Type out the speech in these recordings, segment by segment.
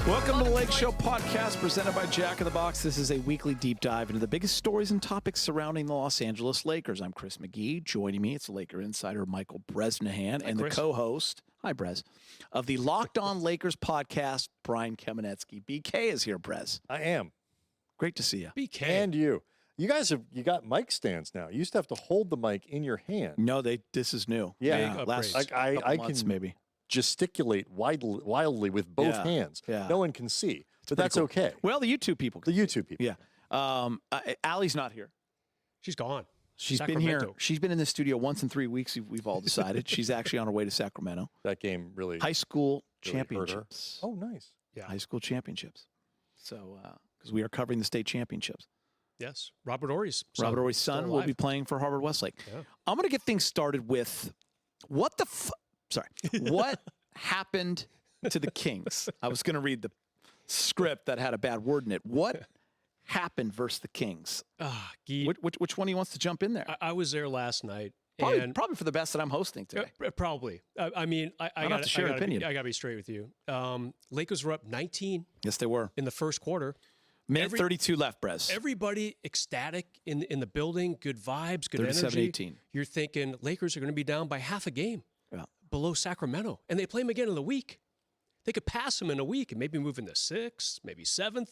Welcome to the Lakeshow podcast presented by Jack in the Box. This is a weekly deep dive into the biggest stories and topics surrounding the Los Angeles Lakers. I'm Chris McGee. Joining me, it's Laker insider Michael Bresnahan and the co-host, hi Brez, of the Locked On Lakers podcast, Brian Kamenetzky. BK is here, Brez. I am. Great to see you. BK. And you. You guys you got mic stands now. You used to have to hold the mic in your hand. No, this is new. Yeah. Last I months, can maybe gesticulate wildly with both hands. Yeah. No one can see, but that's cool. Okay. Well, the YouTube people can. The YouTube people. Yeah. Allie's not here. She's gone. She's been here. She's been in the studio once in 3 weeks. We've all decided. She's actually on her way to Sacramento. That game really high school really championships. Oh, nice. Yeah, high school championships. So because we are covering the state championships. Yes, Robert Ory's son will be playing for Harvard Westlake. Yeah. I'm going to get things started with what happened to the Kings. I was going to read the script that had a bad word in it. What happened versus the Kings? Which one of you wants to jump in there? I was there last night. Probably for the best that I'm hosting today. Probably. I mean, I got to share an opinion. I got to be straight with you. Lakers were up 19. Yes, they were. In the first quarter. Minute 32 left, Brez. Everybody ecstatic in the building. Good vibes, good energy. 37-18. You're thinking Lakers are going to be down by half a game below Sacramento. And they play them again in the week. They could pass them in a week and maybe move into 6th, maybe 7th.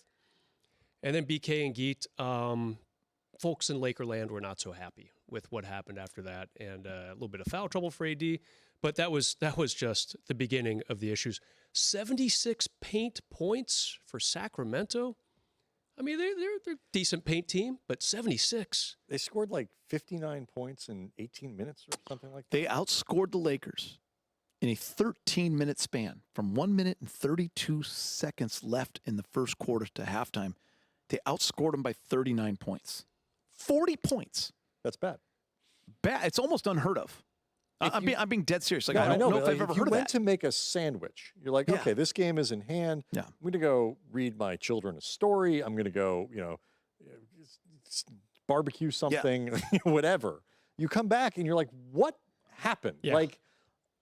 And then BK and Geet, folks in Lakerland were not so happy with what happened after that, and a little bit of foul trouble for AD. But that was just the beginning of the issues. 76 paint points for Sacramento. I mean, they're a decent paint team, but 76. They scored like 59 points in 18 minutes or something like that. They outscored the Lakers in a 13-minute span from 1 minute and 32 seconds left in the first quarter to halftime. They outscored them by 39 points. 40 points. That's bad. Bad. It's almost unheard of. I'm being dead serious. Like, no, I don't know if I've if ever you heard of went that. to make a sandwich, you're like, okay, this game is in hand. Yeah. I'm going to go read my children a story. I'm going to go, barbecue something, whatever. You come back and you're like, what happened? Yeah. Like,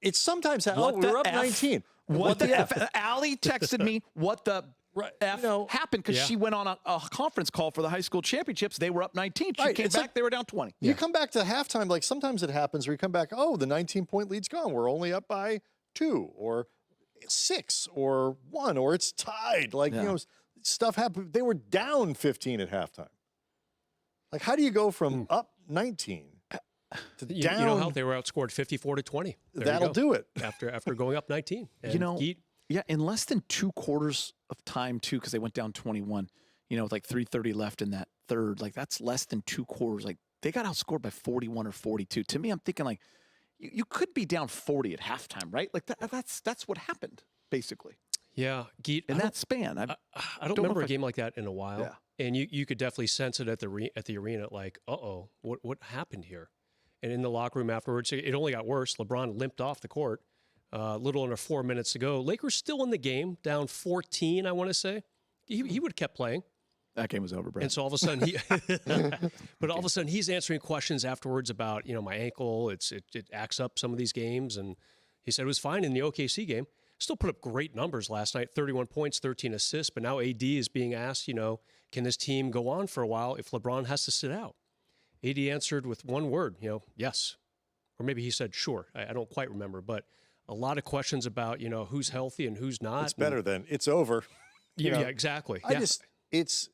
it's sometimes we're up 19. What the F? Allie texted me, what the F happened, because she went on a conference call for the high school championships. They were up 19. She came back, they were down 20. You come back to halftime, like sometimes it happens where you come back, the 19-point lead's gone. We're only up by 2 or 6 or 1, or it's tied. Like, stuff happened. They were down 15 at halftime. Like, how do you go from up 19 to down? You know how they were outscored 54-20. That'll do it. After going up 19. And in less than 2 quarters of time, too, because they went down 21, with like 3:30 left in that third. Like, that's less than 2 quarters. Like, they got outscored by 41 or 42. To me, I'm thinking, like, you could be down 40 at halftime, right? Like, that's what happened, basically. Yeah. Geet, in that span. I don't remember a game like that in a while. Yeah. And you could definitely sense it at the arena, like, what happened here? And in the locker room afterwards, it only got worse. LeBron limped off the court. A little under 4 minutes to go. Lakers still in the game, down 14, I want to say. He would have kept playing. That game was over, Brad. And so all of a sudden, he's answering questions afterwards about, my ankle. It acts up some of these games. And he said it was fine in the OKC game. Still put up great numbers last night, 31 points, 13 assists. But now AD is being asked, can this team go on for a while if LeBron has to sit out? AD answered with one word, yes. Or maybe he said, sure. I don't quite remember, but a lot of questions about, who's healthy and who's not. It's better than it's over. Yeah, exactly. It's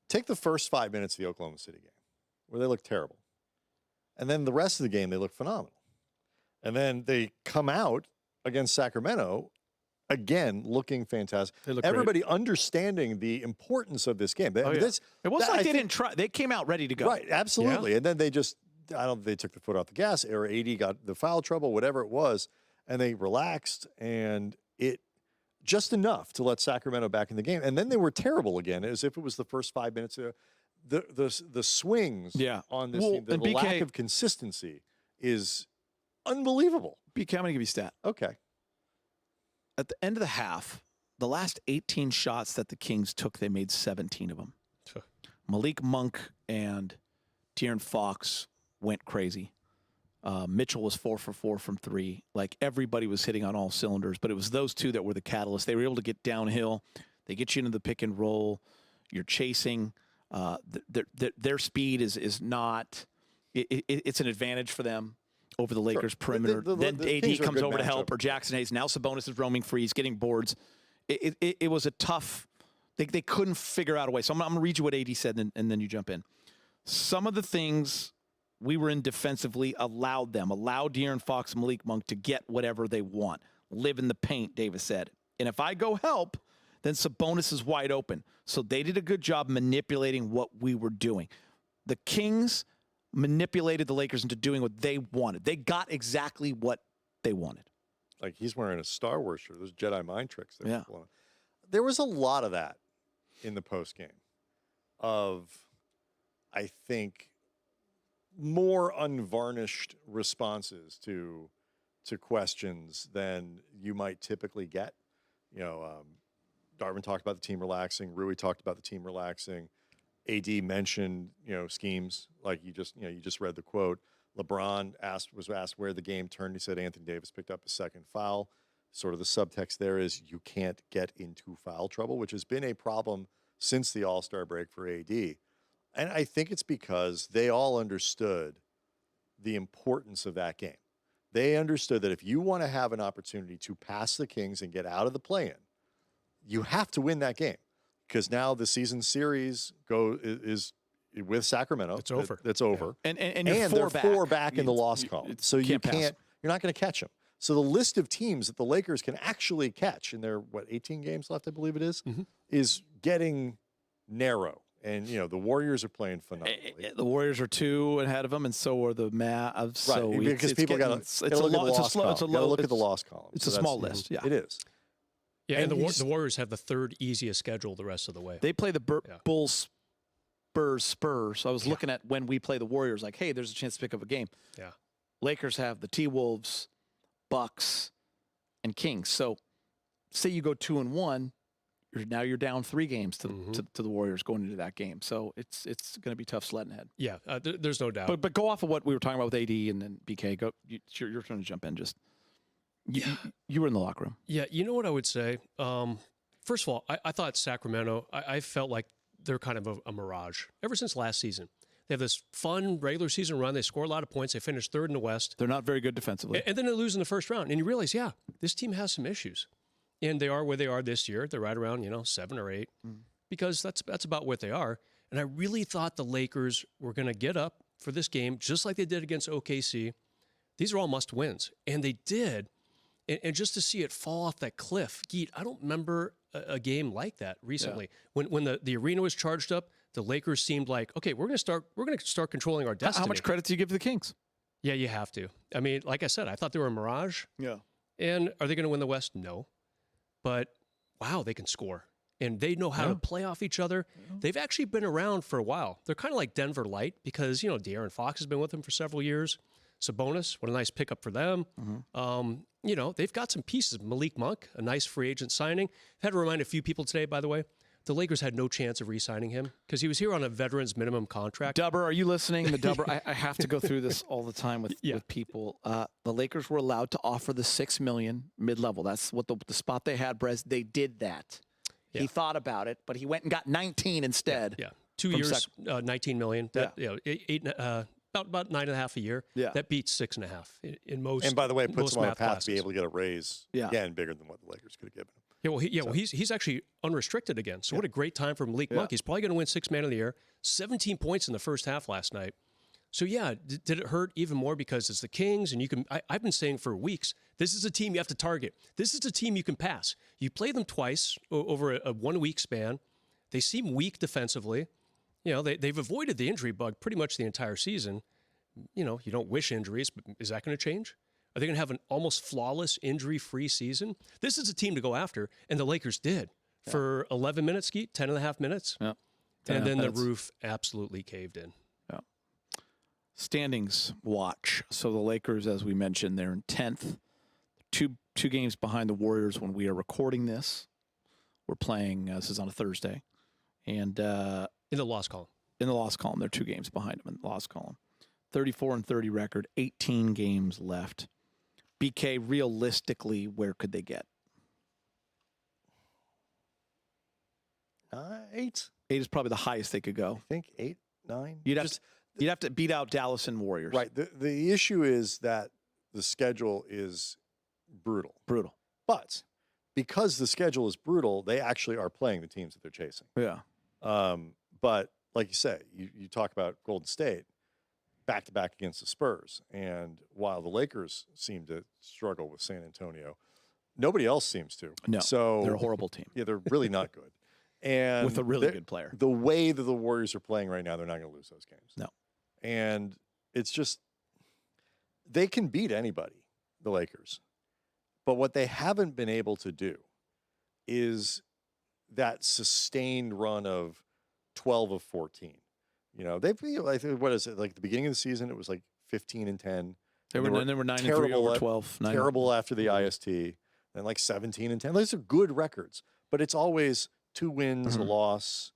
take the first 5 minutes of the Oklahoma City game where they look terrible. And then the rest of the game, they look phenomenal. And then they come out against Sacramento, again, looking fantastic. Everybody understanding the importance of this game. It wasn't like they didn't try. They came out ready to go. Right, absolutely. Yeah. And then they just, they took the foot off the gas, or AD got the foul trouble, whatever it was, and they relaxed, and it just enough to let Sacramento back in the game. And then they were terrible again, as if it was the first 5 minutes. The swings on this team, the lack of consistency is unbelievable. BK, I'm going to give you a stat. Okay. At the end of the half, the last 18 shots that the Kings took, they made 17 of them. Malik Monk and De'Aaron Fox went crazy. Mitchell was 4 for 4 from 3. Like, everybody was hitting on all cylinders, but it was those two that were the catalyst. They were able to get downhill. They get you into the pick and roll. You're chasing. Their speed is not it's an advantage for them over the Lakers' perimeter. Then AD comes over to help, or Jackson Hayes. Now Sabonis is roaming free. He's getting boards. It was a tough – they couldn't figure out a way. So I'm going to read you what AD said, and then you jump in. Some of the things we were in defensively allowed De'Aaron Fox and Malik Monk to get whatever they want. Live in the paint, Davis said. And if I go help, then Sabonis is wide open. So they did a good job manipulating what we were doing. The Kings manipulated the Lakers into doing what they wanted. They got exactly what they wanted. Like, he's wearing a Star Wars shirt. Those Jedi mind tricks. Yeah. There was a lot of that in the postgame of, I think, more unvarnished responses to questions than you might typically get. You know, Darvin talked about the team relaxing. Rui talked about the team relaxing. AD mentioned, schemes. Like you just read the quote. LeBron was asked where the game turned. He said Anthony Davis picked up a second foul. Sort of the subtext there is you can't get into foul trouble, which has been a problem since the All-Star break for AD. And I think it's because they all understood the importance of that game. They understood that if you want to have an opportunity to pass the Kings and get out of the play-in, you have to win that game, because now the season series is with Sacramento. It's over. It's over. Yeah. And they're four back in the loss column. So you're not going to catch them. So the list of teams that the Lakers can actually catch in their 18 games left, I believe it is, is getting narrow. And the Warriors are playing phenomenally. The Warriors are 2 ahead of them, and so are the Mavs. So right, because people got to look at the loss column. It's a small list. Yeah, it is. Yeah, and the Warriors have the third easiest schedule the rest of the way. They play the Bulls, Spurs. So I was looking at when we play the Warriors, like, hey, there's a chance to pick up a game. Yeah. Lakers have the T-Wolves, Bucks, and Kings. So say you go 2-1, you're down 3 games to the Warriors going into that game. So it's going to be tough sledding ahead. Yeah, there's no doubt. But go off of what we were talking about with AD and then BK. Go. You're trying to jump in. Just you were in the locker room. Yeah, you know what I would say? First of all, I thought Sacramento, I felt like they're kind of a mirage ever since last season. They have this fun regular season run. They score a lot of points. They finish 3rd in the West. They're not very good defensively. And then they lose in the first round. And you realize, this team has some issues. And they are where they are this year. They're right around, 7 or 8, because that's about what they are. And I really thought the Lakers were going to get up for this game, just like they did against OKC. These are all must-wins. And they did. And just to see it fall off that cliff, Geet, I don't remember a game like that recently. Yeah. When the arena was charged up, the Lakers seemed like, okay, we're going to start controlling our destiny. How much credit do you give to the Kings? Yeah, you have to. I mean, like I said, I thought they were a mirage. Yeah. And are they going to win the West? No. But wow, they can score. And they know how to play off each other. Yeah. They've actually been around for a while. They're kind of like Denver Light because, De'Aaron Fox has been with them for several years. Sabonis, what a nice pickup for them. They've got some pieces. Malik Monk, a nice free agent signing. I've had to remind a few people today, by the way, the Lakers had no chance of re-signing him because he was here on a veteran's minimum contract. Dubber, are you listening? The Dubber, I have to go through this all the time with people. The Lakers were allowed to offer the $6 million mid-level. That's what the spot they had, Brez. They did that. Yeah. He thought about it, but he went and got 19 instead. Yeah. 2 years, $19 million. That, about 9.5 a year. Yeah. That beats 6.5 in most. And by the way, it puts him on a path classes. to be able to get a raise again bigger than what the Lakers could have given him. Yeah, well, he's actually unrestricted again. So what a great time for Malik Monk. He's probably going to win 6th Man of the Year. 17 points in the first half last night. So did it hurt even more because it's the Kings and you can? I've been saying for weeks, this is a team you have to target. This is a team you can pass. You play them twice over a 1 week span. They seem weak defensively. They've avoided the injury bug pretty much the entire season. You don't wish injuries, but is that going to change? Are they going to have an almost flawless injury-free season? This is a team to go after, and the Lakers did for 11 minutes, Skeet, 10.5 minutes. Yeah. And then the roof absolutely caved in. Yeah. Standings watch. So the Lakers, as we mentioned, they're in 10th. Two games behind the Warriors when we are recording this. We're playing, this is on a Thursday. And in the loss column. In the loss column. They're 2 games behind them in the loss column. 34-30 record, 18 games left. BK, realistically, where could they get? 8. 8 is probably the highest they could go. I think 8, 9. You'd have to beat out Dallas and Warriors. Right. The issue is that the schedule is brutal. Brutal. But because the schedule is brutal, they actually are playing the teams that they're chasing. Yeah. But like you say, you talk about Golden State back-to-back against the Spurs. And while the Lakers seem to struggle with San Antonio, nobody else seems to. No, so they're a horrible team. Yeah, they're really not good. And with a really good player. The way that the Warriors are playing right now, they're not going to lose those games. No. And it's just, they can beat anybody, the Lakers. But what they haven't been able to do is that sustained run of 12 of 14. You know, they feel, I think, what is it? Like the beginning of the season, it was like 15-10. They were 9-3 over 12. Terrible after the IST. Then like 17-10. Those are good records. But it's always 2 wins, a loss,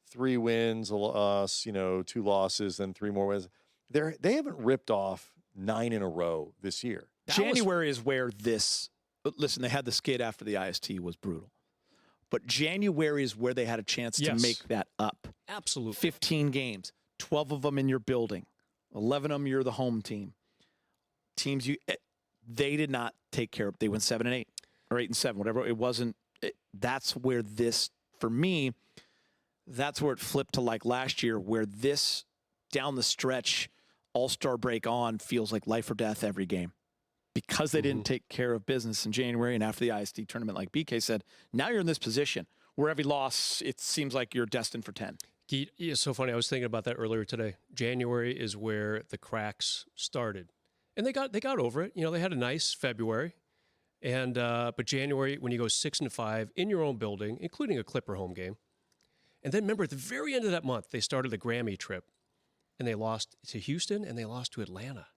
3 wins, a loss, 2 losses, then 3 more wins. They haven't ripped off 9 in a row this year. January is where this, listen, they had the skid after the IST was brutal. But January is where they had a chance to make that up. Absolutely. 15 games, 12 of them in your building, 11 of them you're the home team. Teams they did not take care of. They went 7-8 or 8-7, whatever. It wasn't. That's where this, for me, that's where it flipped to like last year, where this down the stretch, All-Star break on feels like life or death every game. Because they didn't take care of business in January and after the ISD tournament, like BK said, now you're in this position where every loss, it seems like you're destined for 10. It's so funny. I was thinking about that earlier today. January is where the cracks started. And they got over it. They had a nice February. And but January, when you go 6-5 in your own building, including a Clipper home game. And then remember, at the very end of that month, they started the Grammy trip. And they lost to Houston and they lost to Atlanta.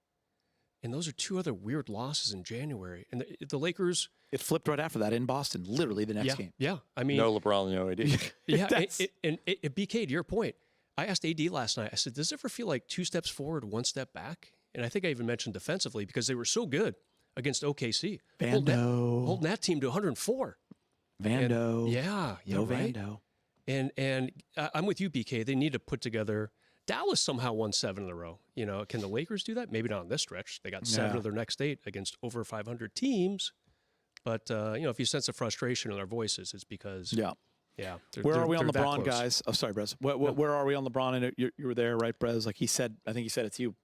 And those are 2 other weird losses in January. And the Lakers... It flipped right after that in Boston, literally the next game. Yeah, I mean... No LeBron, no AD. Yeah, and BK, to your point, I asked AD last night, I said, does it ever feel like 2 steps forward, 1 step back? And I think I even mentioned defensively because they were so good against OKC. Holding that team to 104. Vando. And, yeah. Right. Vando. And I'm with you, BK. They need to put together... Dallas somehow won 7 in a row. Can the Lakers do that? Maybe not on this stretch. They got 7 of their next 8 against over 500 teams. But, if you sense a frustration in their voices, it's because... Yeah. Where are we on LeBron, guys? Oh, sorry, Brez. Where are we on LeBron? And you were there, right, Brez? Like he said, I think he said it to you.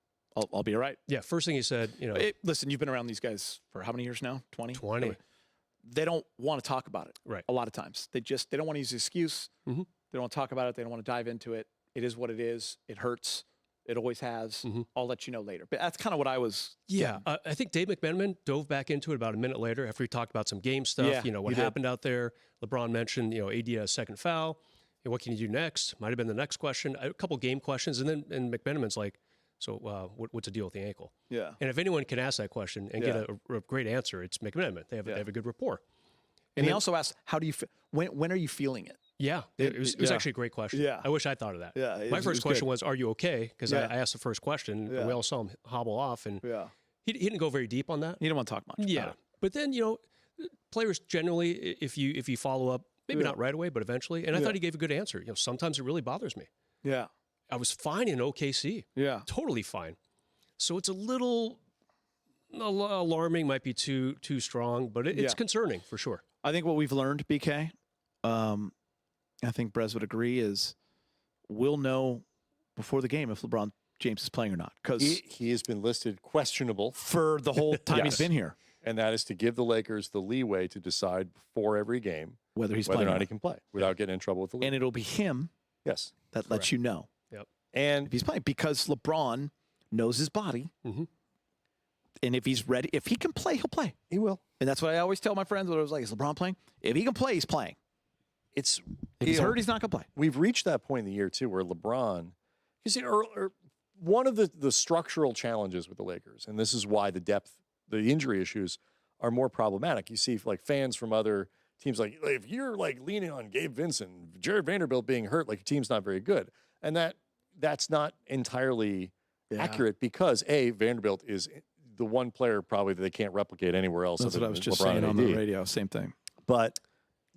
I'll be all right. Yeah, first thing he said, listen, you've been around these guys for how many years now? 20? 20. They don't want to talk about it. Right. A lot of times. They don't want to use the excuse. Mm-hmm. They don't want to talk about it. They don't want to dive into it. It is what it is. It hurts. It always has. Mm-hmm. I'll let you know later. But that's kind of what I was. Yeah. I think Dave McMenamin dove back into it about a minute later after he talked about some game stuff. What happened out there. LeBron mentioned, AD had a second foul. What can you do next? Might have been the next question. A couple game questions. And McMenamin's like, so what's the deal with the ankle? Yeah. And if anyone can ask that question and get a great answer, it's McMenamin. They have a good rapport. And he also asked, how do you when are you feeling it? Yeah, it was actually a great question. Yeah. I wish I thought of that. Yeah, my first question was, are you okay? Because I asked the first question, and we all saw him hobble off, and he didn't go very deep on that. He didn't want to talk much. Yeah, but then, players generally, if you follow up, maybe not right away, but eventually, and I thought he gave a good answer. Sometimes it really bothers me. Yeah. I was fine in OKC. Yeah. Totally fine. So it's a little alarming, might be too strong, but it's concerning for sure. I think what we've learned, BK, I think Brez would agree, is we'll know before the game if LeBron James is playing or not. Because he has been listed questionable for the whole time he's been here. And that is to give the Lakers the leeway to decide before every game whether or not he can play without getting in trouble with the league. And it'll be him that lets you know. Yep. And if he's playing, because LeBron knows his body. Mm-hmm. And if he's ready, if he can play, he'll play. He will. And that's what I always tell my friends when I was like, is LeBron playing? If he can play, he's playing. If he's hurt, he's not going to play. We've reached that point in the year, too, where LeBron, you see, one of the structural challenges with the Lakers, and this is why the injury issues are more problematic. You see, like, fans from other teams, like, if you're, like, leaning on Gabe Vincent, Jared Vanderbilt being hurt, like, your team's not very good. And that's not entirely, accurate because Vanderbilt is the one player probably that they can't replicate anywhere else. That's what I was just LeBron saying on AD. the radio. Same thing. But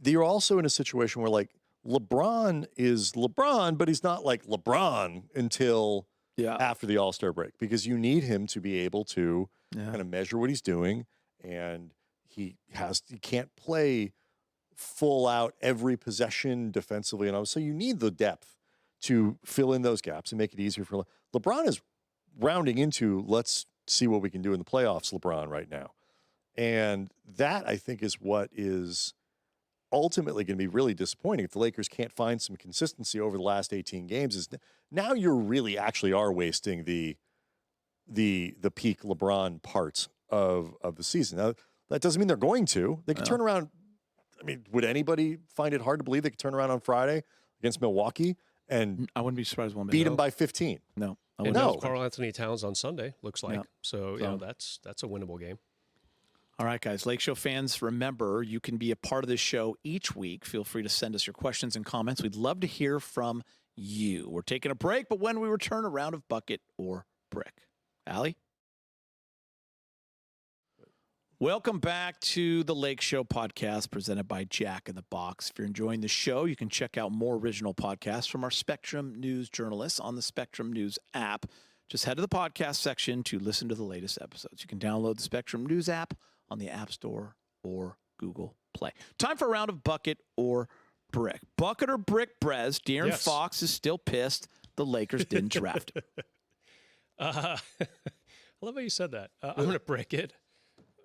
they're also in a situation where like LeBron is LeBron, but he's not like LeBron until after the All-Star break, because you need him to be able to kind of measure what he's doing, and he can't play full out every possession defensively, and so you need the depth to fill in those gaps and make it easier for LeBron. Is rounding into let's see what we can do in the playoffs LeBron right now, and that I think is what is ultimately going to be really disappointing if the Lakers can't find some consistency over the last 18 games. Is now you're really actually are wasting the peak LeBron parts of the season. Now that doesn't mean they're going to. They could turn around. I mean, would anybody find it hard to believe they could turn around on Friday against Milwaukee and I wouldn't be surprised one beat them by 15? No. And Karl Anthony Towns on Sunday, looks like. So, that's a winnable game. All right, guys. Lakeshow fans, remember, you can be a part of this show each week. Feel free to send us your questions and comments. We'd love to hear from you. We're taking a break, but when we return, a round of bucket or brick. Allie? Welcome back to the Lakeshow podcast presented by Jack in the Box. If you're enjoying the show, you can check out more original podcasts from our Spectrum News journalists on the Spectrum News app. Just head to the podcast section to listen to the latest episodes. You can download the Spectrum News app on the App Store or Google Play. Time for a round of bucket or brick. Bucket or brick, Brez? De'Aaron Fox is still pissed the Lakers didn't draft him. I love how you said that. I'm going to brick it.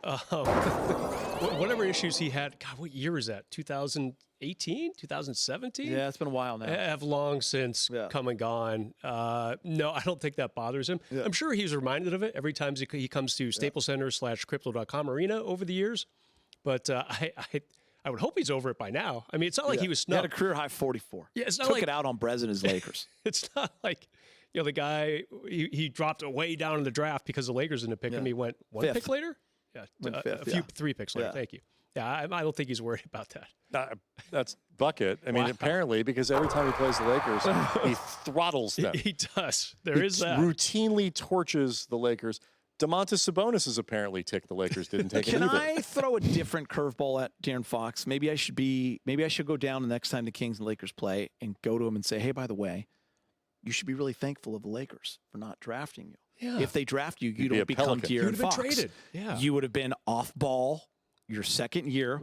Whatever issues he had, God, what year is that? 2018, 2017? Yeah, it's been a while now. Have long since come and gone. No, I don't think that bothers him. Yeah. I'm sure he's reminded of it every time he comes to Staples Center / Crypto.com Arena over the years. But I would hope he's over it by now. I mean, it's not like he was snubbed. He had a career high 44. Yeah, it's not Took it out on Brez and his Lakers. It's not like, the guy, he dropped way down in the draft because the Lakers didn't pick him. He went one pick later? Yeah, three picks later. Thank you. Yeah, I don't think he's worried about that. That's bucket. I mean, apparently, because every time he plays the Lakers, he throttles them. He does. There is that. Routinely torches the Lakers. Domantas Sabonis is apparently ticked the Lakers didn't take it either. Can I throw a different curveball at De'Aaron Fox? Maybe I should go down the next time the Kings and Lakers play and go to him and say, hey, by the way, you should be really thankful of the Lakers for not drafting you. Yeah. If they draft you, you don't become De'Aaron Fox. You would have been traded. Yeah. You would have been off ball your second year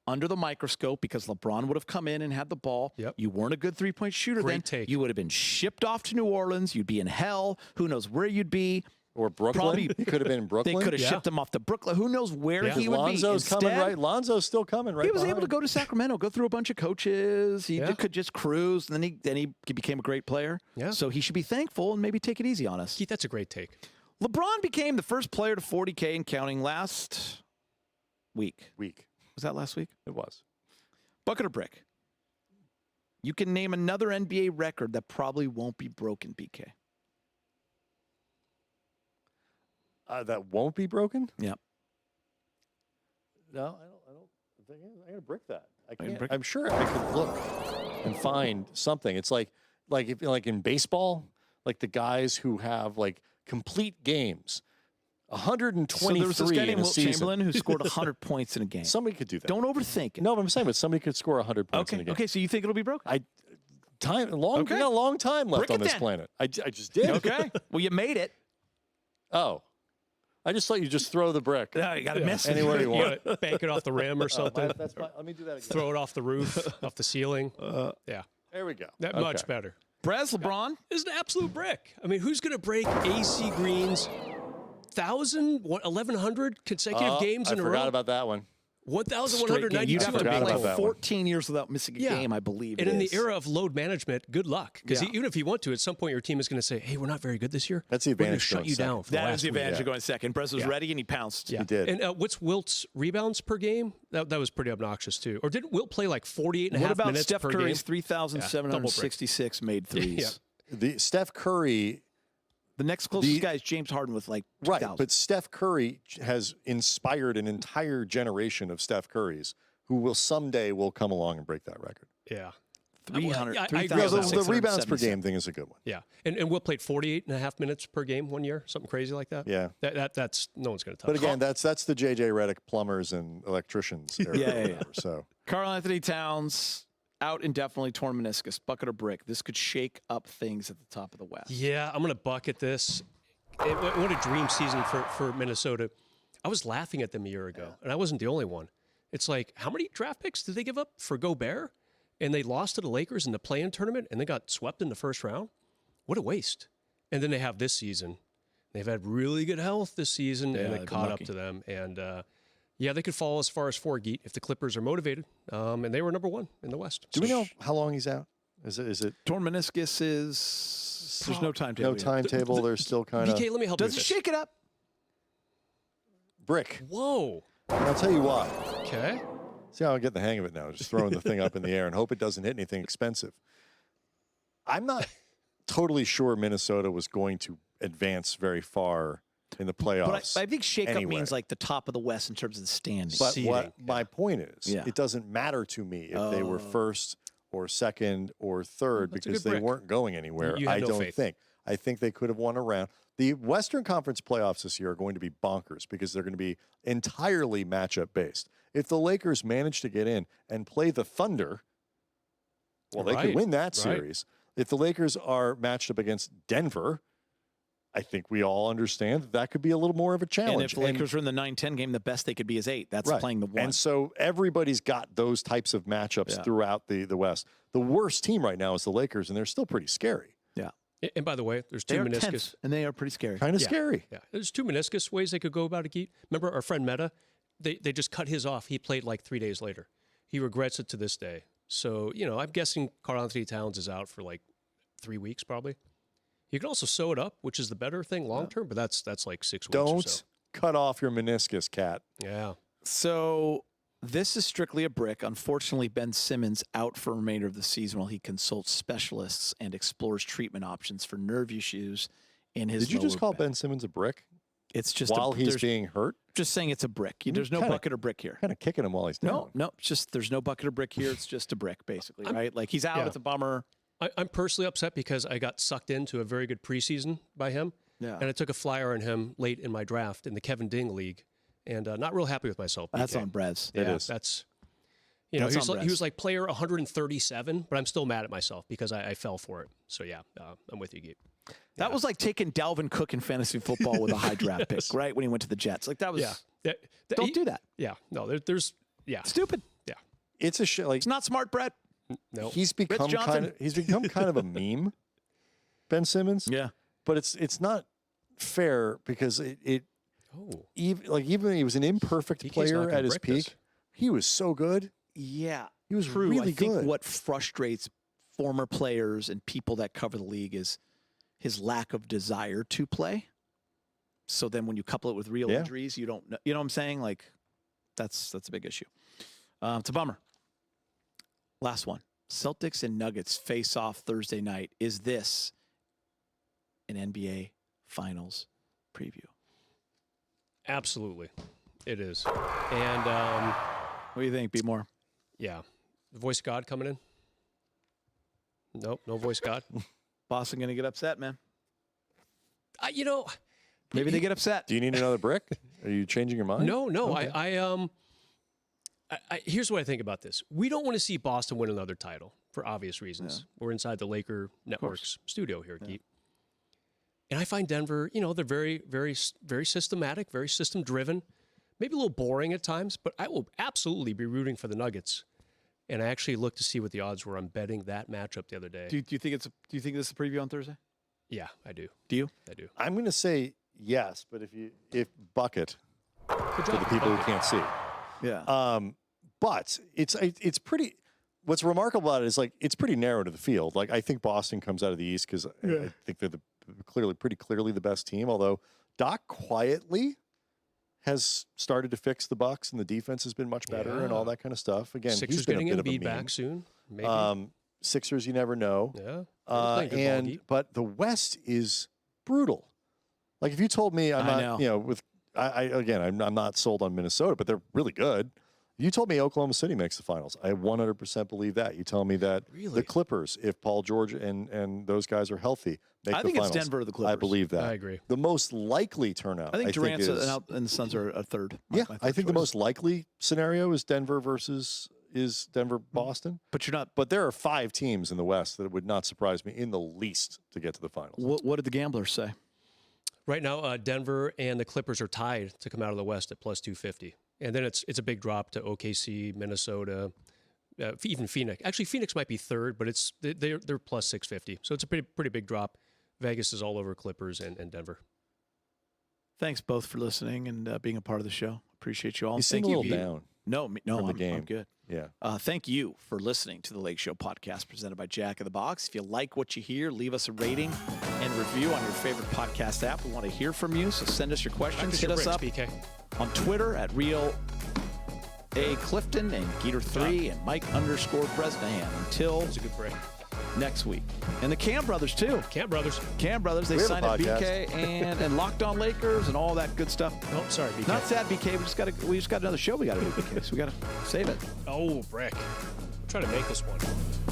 under the microscope because LeBron would have come in and had the ball. Yep. You weren't a good three-point shooter then. Take. You would have been shipped off to New Orleans. You'd be in hell. Who knows where you'd be. Or Brooklyn. He could have been in Brooklyn. They could have shipped him off to Brooklyn. Who knows where he would be. Lonzo's coming right. Lonzo's still coming right. He was able to go to Sacramento, go through a bunch of coaches. He could just cruise, and then he became a great player. Yeah. So he should be thankful and maybe take it easy on us. Keith, that's a great take. LeBron became the first player to 40K and counting last week. Was that last week? It was. Bucket or brick? You can name another NBA record that probably won't be broken, BK. That won't be broken? Yep. No, I don't think I'm going to brick that. I can't. I'm sure I could look and find something. It's like in baseball, like the guys who have like complete games, 123 so there was this guy named Wilt season. Chamberlain who scored 100 points in a game. Somebody could do that. Don't overthink it. No, but I'm saying, but somebody could score 100 points in a game. Okay, so you think it'll be broken? We got a long time left on this planet. I just did. Okay. Well, you made it. Oh. I just thought you just throw the brick. No, you got to miss it. Anywhere you want. Bank it off the rim or something. Let me do that again. Throw it off the roof, off the ceiling. Yeah. There we go. Much better. Brez, LeBron? Is an absolute brick. I mean, who's going to break AC Green's 1,100 consecutive games in a row? I forgot about that one. 1,192. You'd have to play 14 years without missing a game, I believe. And in the era of load management, good luck. Because even if you want to, at some point your team is going to say, hey, we're not very good this year. That's the advantage. We're going to shut you down. That is the advantage of going second. Brez was ready and he pounced. Yeah. He did. And what's Wilt's rebounds per game? That was pretty obnoxious too. Or didn't Wilt play like 48 and a half minutes per game? What about Steph Curry's 3,766 made threes? The Steph Curry... The next closest guy is James Harden with like 2,000. Right, but Steph Curry has inspired an entire generation of Steph Currys who will someday come along and break that record. Yeah. 300. I agree. The rebounds per game thing is a good one. Yeah, and Will played 48.5 minutes per game one year, something crazy like that. Yeah, that's no one's going to touch. But again, that's the J.J. Redick plumbers and electricians. Yeah. So Karl-Anthony Towns out indefinitely, torn meniscus, bucket or brick. This could shake up things at the top of the West. Yeah, I'm going to bucket this. What a dream season for Minnesota. I was laughing at them a year ago, and I wasn't the only one. It's like, how many draft picks did they give up for Gobert? And they lost to the Lakers in the play-in tournament, and they got swept in the first round. What a waste. And then they have this season. They've had really good health this season, and it caught up to them. And, they could fall as far as 4, Geet, if the Clippers are motivated. And they were number 1 in the West. Do we know how long he's out? Is it torn meniscus is... There's no timetable. No timetable. They're still kind of... BK, let me help you with this. Does it shake it up? Brick. Whoa. And I'll tell you why. Okay. See how I get the hang of it now. Just throwing the thing up in the air and hope it doesn't hit anything expensive. I'm not totally sure Minnesota was going to advance very far in the playoffs. But I think shake-up means like the top of the West in terms of the standings. But what my point is, it doesn't matter to me if they were first or second or third because they weren't going anywhere. I don't think. I think they could have won a round. The Western Conference playoffs this year are going to be bonkers because they're going to be entirely matchup based. If the Lakers manage to get in and play the Thunder, well, they could win that series. If the Lakers are matched up against Denver, I think we all understand that could be a little more of a challenge. And if the Lakers are in the 9-10 game, the best they could be is 8. That's playing the 1. And so everybody's got those types of matchups throughout the West. The worst team right now is the Lakers, and they're still pretty scary. Yeah. And by the way, there's 2 meniscus. Tense, and they are pretty scary. Kind of scary. Yeah. There's 2 meniscus ways they could go about it, Geet. Remember our friend Meta? They just cut his off. He played like 3 days later. He regrets it to this day. So, I'm guessing Karl-Anthony Towns is out for like 3 weeks probably. You can also sew it up, which is the better thing long term, but that's like 6 weeks or so. Cut off your meniscus, Cat. Yeah. So this is strictly a brick. Unfortunately, Ben Simmons out for the remainder of the season while he consults specialists and explores treatment options for nerve issues in his Did you just call back. Ben Simmons a brick? It's just while he's being hurt? Just saying it's a brick. There's no bucket or brick here. Kind of kicking him while he's down. No, it's just there's no bucket or brick here. It's just a brick, basically, right? Like he's out. It's a bummer. I'm personally upset because I got sucked into a very good preseason by him. Yeah. And I took a flyer on him late in my draft in the Kevin Ding League. And not real happy with myself. That's on Brez. It is. That's, he was like player 137, but I'm still mad at myself because I fell for it. So, I'm with you, Geet. That was like taking Dalvin Cook in fantasy football with a high draft pick, right? When he went to the Jets. Like that was, don't do that. Yeah. No, there's Stupid. Yeah. It's a shit. Like, it's not smart, Brett. No. He's become kind of a meme, Ben Simmons. Yeah. But it's not fair because even he was an imperfect player at his peak. He was so good. Yeah. He was really good. I think what frustrates former players and people that cover the league is his lack of desire to play. So then when you couple it with real injuries, you don't know. You know what I'm saying? Like that's a big issue. It's a bummer. Last one. Celtics and Nuggets face off Thursday night. Is this an NBA Finals preview? Absolutely. It is. And what do you think, B. Moore? Yeah. The voice of God coming in? Nope, no voice of God. Boston going to get upset, man. Maybe they get upset. Do you need another brick? Are you changing your mind? No. Okay. Here's what I think about this. We don't want to see Boston win another title for obvious reasons. Yeah. We're inside the Laker Network's studio here, Geet. And I find Denver, they're very, very, very systematic, very system-driven, maybe a little boring at times, but I will absolutely be rooting for the Nuggets. And I actually looked to see what the odds were. I'm betting that matchup the other day. Do you think this is a preview on Thursday? Yeah, I do. Do you? I do. I'm going to say yes, but if bucket for the people who can't see. Yeah. But it's pretty. What's remarkable about it is it's pretty narrow to the field. Like I think Boston comes out of the East because I think they're pretty clearly the best team. Although Doc quietly has started to fix the Bucks and the defense has been much better and all that kind of stuff. Again, Sixers he's been getting a bit of a Embiid meme. back soon. Maybe. Sixers, you never know. Yeah. But the West is brutal. Like if you told me I'm not, I'm not sold on Minnesota, but they're really good. You told me Oklahoma City makes the finals. I 100% believe that. You tell me that the Clippers, if Paul George and those guys are healthy, make the finals. I think it's Denver or the Clippers. I believe that. I agree. The most likely turnout, I think Durant and the Suns are a third. Yeah, I think the most likely scenario is Denver versus Boston. But you're not. But there are 5 teams in the West that it would not surprise me in the least to get to the finals. What did the gamblers say? Right now, Denver and the Clippers are tied to come out of the West at plus 250. And then it's a big drop to OKC, Minnesota, even Phoenix. Actually, Phoenix might be third, but they're plus 650. So it's a pretty big drop. Vegas is all over Clippers and Denver. Thanks both for listening and being a part of the show. Appreciate you all. You seem a little down. No, I'm good. Yeah. Thank you for listening to the Lake Show podcast presented by Jack in the Box. If you like what you hear, leave us a rating and review on your favorite podcast app. We want to hear from you, so send us your questions. Hit us up BK. On Twitter at Real A Clifton and Geeter3 and Mike_Bresnahan. Until That's a good break. Next week. And the Cam Brothers, too. Cam Brothers, they signed at BK and Locked On Lakers and all that good stuff. Oh, sorry, BK. Not sad, BK. We just got another show we got to do, BK. So we got to save it. Oh, Brick. I'm trying to make this one.